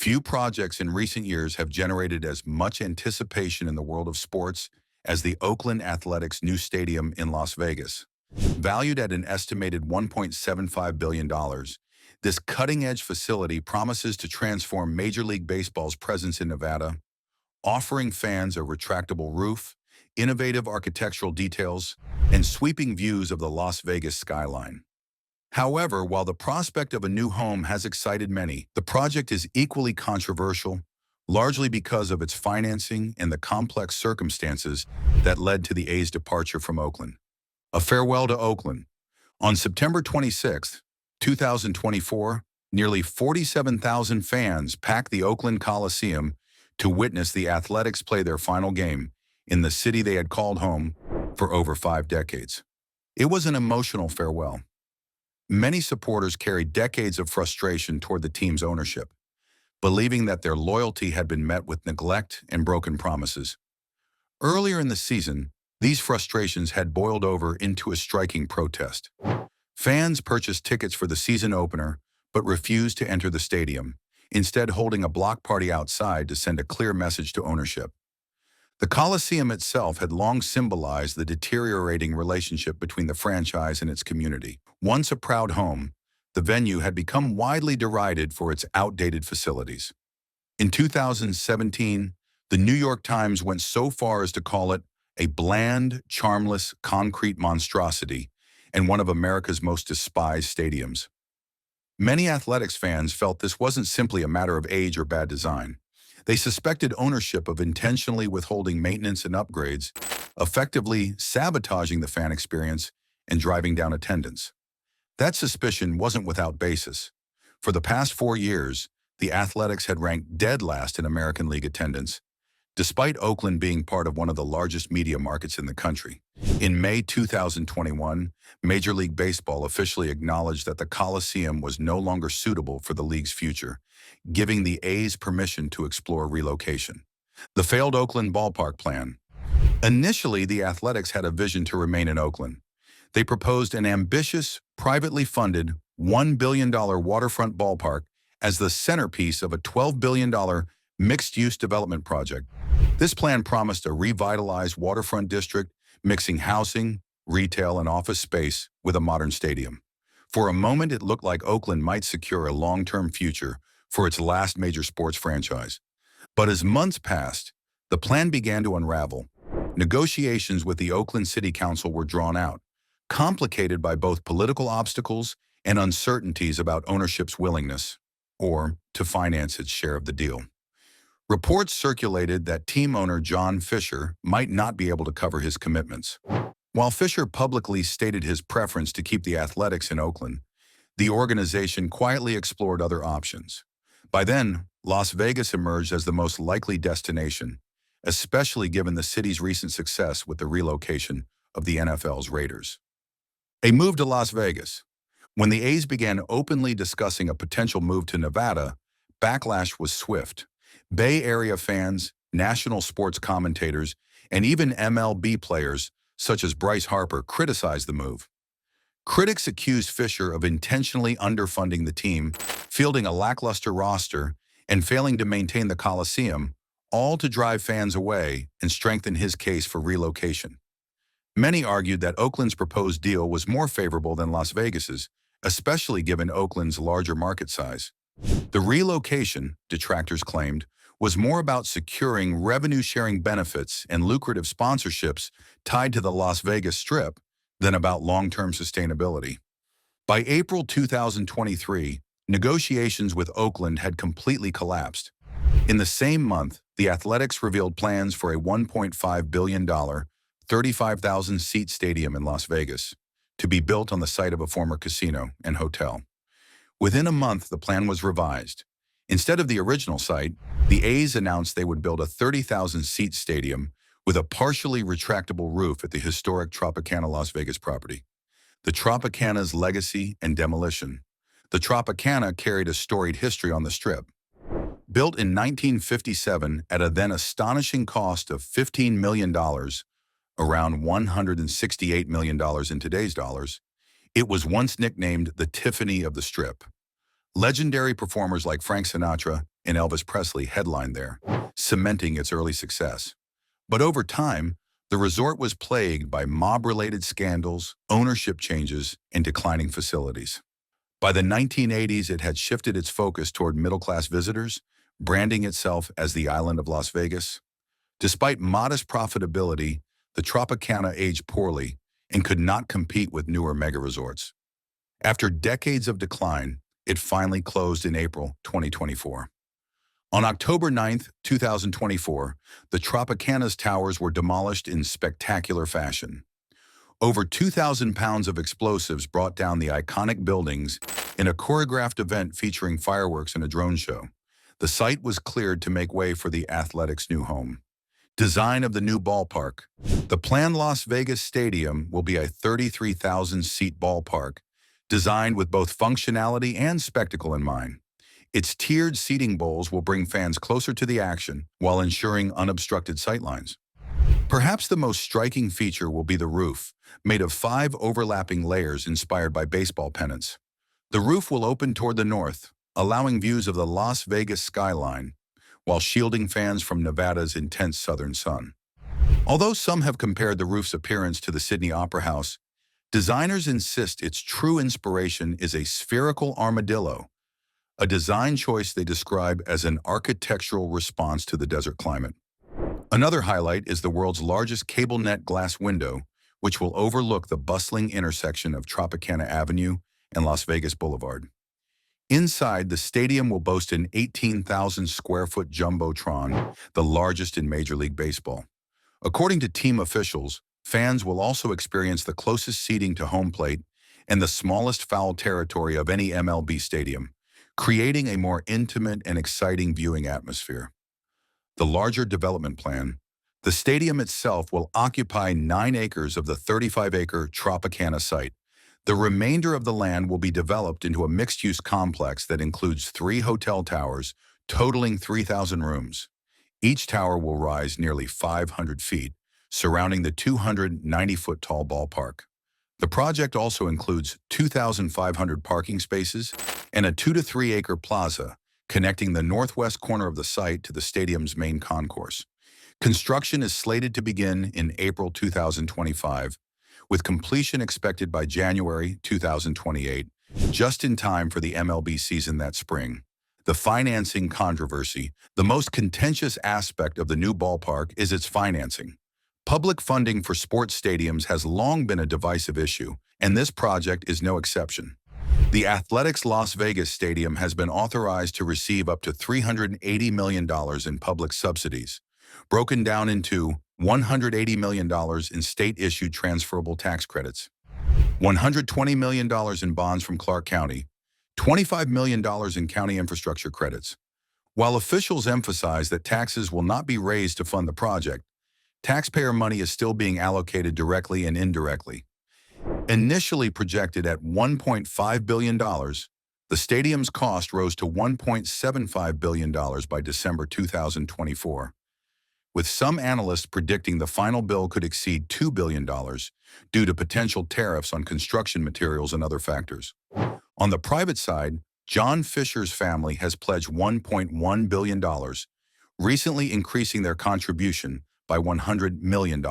Few projects in recent years have generated as much anticipation in the world of sports as the Oakland Athletics' new stadium in Las Vegas. Valued at an estimated $1.75 billion, this cutting-edge facility promises to transform Major League Baseball's presence in Nevada, offering fans a retractable roof, innovative architectural details, and sweeping views of the Las Vegas skyline. However, while the prospect of a new home has excited many, the project is equally controversial, largely because of its financing and the complex circumstances that led to the A's departure from Oakland. A farewell to Oakland. On September 26, 2024, nearly 47,000 fans packed the Oakland Coliseum to witness the Athletics play their final game in the city they had called home for over 5 decades. It was an emotional farewell. Many supporters carried decades of frustration toward the team's ownership, believing that their loyalty had been met with neglect and broken promises. Earlier in the season, these frustrations had boiled over into a striking protest. Fans purchased tickets for the season opener but refused to enter the stadium, instead holding a block party outside to send a clear message to ownership. The Coliseum itself had long symbolized the deteriorating relationship between the franchise and its community. Once a proud home, the venue had become widely derided for its outdated facilities. In 2017, the New York Times went so far as to call it a bland, charmless concrete monstrosity and one of America's most despised stadiums. Many Athletics fans felt this wasn't simply a matter of age or bad design. They suspected ownership of intentionally withholding maintenance and upgrades, effectively sabotaging the fan experience and driving down attendance. That suspicion wasn't without basis. For the past 4 years, the Athletics had ranked dead last in American League attendance, despite Oakland being part of one of the largest media markets in the country. In May 2021, Major League Baseball officially acknowledged that the Coliseum was no longer suitable for the league's future, giving the A's permission to explore relocation. The failed Oakland ballpark plan. Initially, the Athletics had a vision to remain in Oakland. They proposed an ambitious, privately funded $1 billion waterfront ballpark as the centerpiece of a $12 billion mixed-use development project. This plan promised a revitalized waterfront district, mixing housing, retail, and office space with a modern stadium. For a moment, it looked like Oakland might secure a long-term future for its last major sports franchise. But as months passed, the plan began to unravel. Negotiations with the Oakland City Council were drawn out, complicated by both political obstacles and uncertainties about ownership's willingness, or to finance its share of the deal. Reports circulated that team owner John Fisher might not be able to cover his commitments. While Fisher publicly stated his preference to keep the Athletics in Oakland, the organization quietly explored other options. By then, Las Vegas emerged as the most likely destination, especially given the city's recent success with the relocation of the NFL's Raiders. A move to Las Vegas. When the A's began openly discussing a potential move to Nevada, backlash was swift. Bay Area fans, national sports commentators, and even MLB players such as Bryce Harper criticized the move. Critics accused Fisher of intentionally underfunding the team, fielding a lackluster roster, and failing to maintain the Coliseum, all to drive fans away and strengthen his case for relocation. Many argued that Oakland's proposed deal was more favorable than Las Vegas's, especially given Oakland's larger market size. The relocation, detractors claimed, was more about securing revenue-sharing benefits and lucrative sponsorships tied to the Las Vegas Strip than about long-term sustainability. By April 2023, negotiations with Oakland had completely collapsed. In the same month, the Athletics revealed plans for a $1.5 billion, 35,000-seat stadium in Las Vegas, to be built on the site of a former casino and hotel. Within a month, the plan was revised. Instead of the original site, the A's announced they would build a 30,000-seat stadium with a partially retractable roof at the historic Tropicana Las Vegas property. The Tropicana's legacy and demolition. The Tropicana carried a storied history on the Strip. Built in 1957 at a then astonishing cost of $15 million, around $168 million in today's dollars, it was once nicknamed the Tiffany of the Strip. Legendary performers like Frank Sinatra and Elvis Presley headlined there, cementing its early success. But over time, the resort was plagued by mob-related scandals, ownership changes, and declining facilities. By the 1980s, it had shifted its focus toward middle-class visitors, branding itself as the Island of Las Vegas. Despite modest profitability, the Tropicana aged poorly and could not compete with newer mega-resorts. After decades of decline, it finally closed in April 2024. On October 9, 2024, the Tropicana's towers were demolished in spectacular fashion. Over 2,000 pounds of explosives brought down the iconic buildings in a choreographed event featuring fireworks and a drone show. The site was cleared to make way for the Athletics' new home. Design of the new ballpark. The planned Las Vegas Stadium will be a 33,000-seat ballpark, designed with both functionality and spectacle in mind. Its tiered seating bowls will bring fans closer to the action while ensuring unobstructed sightlines. Perhaps the most striking feature will be the roof, made of 5 overlapping layers inspired by baseball pennants. The roof will open toward the north, allowing views of the Las Vegas skyline, while shielding fans from Nevada's intense southern sun. Although some have compared the roof's appearance to the Sydney Opera House, designers insist its true inspiration is a spherical armadillo, a design choice they describe as an architectural response to the desert climate. Another highlight is the world's largest cable net glass window, which will overlook the bustling intersection of Tropicana Avenue and Las Vegas Boulevard. Inside, the stadium will boast an 18,000-square-foot jumbotron, the largest in Major League Baseball. According to team officials, fans will also experience the closest seating to home plate and the smallest foul territory of any MLB stadium, creating a more intimate and exciting viewing atmosphere. The larger development plan. The stadium itself will occupy 9 acres of the 35-acre Tropicana site. The remainder of the land will be developed into a mixed-use complex that includes 3 hotel towers, totaling 3,000 rooms. Each tower will rise nearly 500 feet, surrounding the 290-foot-tall ballpark. The project also includes 2,500 parking spaces and a 2 to 3 acre plaza, connecting the northwest corner of the site to the stadium's main concourse. Construction is slated to begin in April 2025, with completion expected by January 2028, just in time for the MLB season that spring. The financing controversy. The most contentious aspect of the new ballpark is its financing. Public funding for sports stadiums has long been a divisive issue, and this project is no exception. The Athletics Las Vegas Stadium has been authorized to receive up to $380 million in public subsidies, broken down into $180 million in state-issued transferable tax credits, $120 million in bonds from Clark County, $25 million in county infrastructure credits. While officials emphasize that taxes will not be raised to fund the project, taxpayer money is still being allocated directly and indirectly. Initially projected at $1.5 billion, the stadium's cost rose to $1.75 billion by December 2024, with some analysts predicting the final bill could exceed $2 billion due to potential tariffs on construction materials and other factors. On the private side, John Fisher's family has pledged $1.1 billion, recently increasing their contribution by $100 million.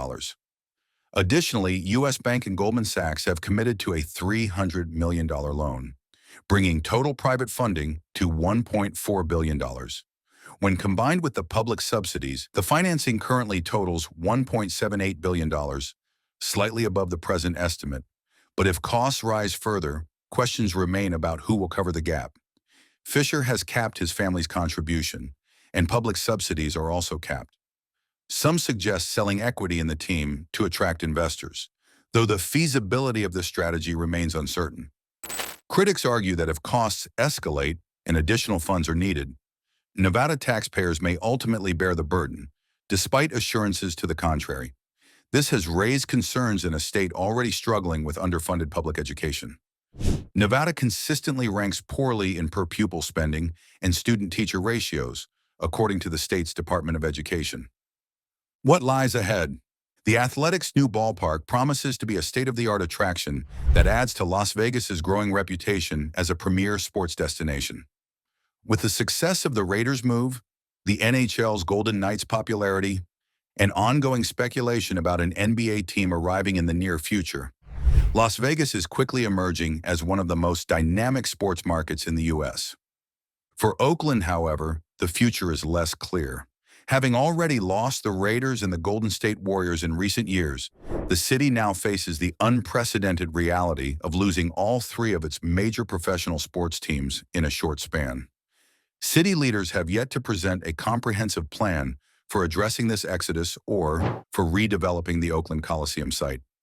Additionally, U.S. Bank and Goldman Sachs have committed to a $300 million loan, bringing total private funding to $1.4 billion. When combined with the public subsidies, the financing currently totals $1.78 billion, slightly above the present estimate. But if costs rise further, questions remain about who will cover the gap. Fisher has capped his family's contribution, and public subsidies are also capped. Some suggest selling equity in the team to attract investors, though the feasibility of this strategy remains uncertain. Critics argue that if costs escalate and additional funds are needed, Nevada taxpayers may ultimately bear the burden, despite assurances to the contrary. This has raised concerns in a state already struggling with underfunded public education. Nevada consistently ranks poorly in per-pupil spending and student-teacher ratios, according to the state's Department of Education. What lies ahead? The Athletics' new ballpark promises to be a state-of-the-art attraction that adds to Las Vegas's growing reputation as a premier sports destination. With the success of the Raiders move, the NHL's Golden Knights popularity, and ongoing speculation about an NBA team arriving in the near future, Las Vegas is quickly emerging as one of the most dynamic sports markets in the U.S. For Oakland, however, the future is less clear. Having already lost the Raiders and the Golden State Warriors in recent years, the city now faces the unprecedented reality of losing all three of its major professional sports teams in a short span. City leaders have yet to present a comprehensive plan for addressing this exodus or for redeveloping the Oakland Coliseum site.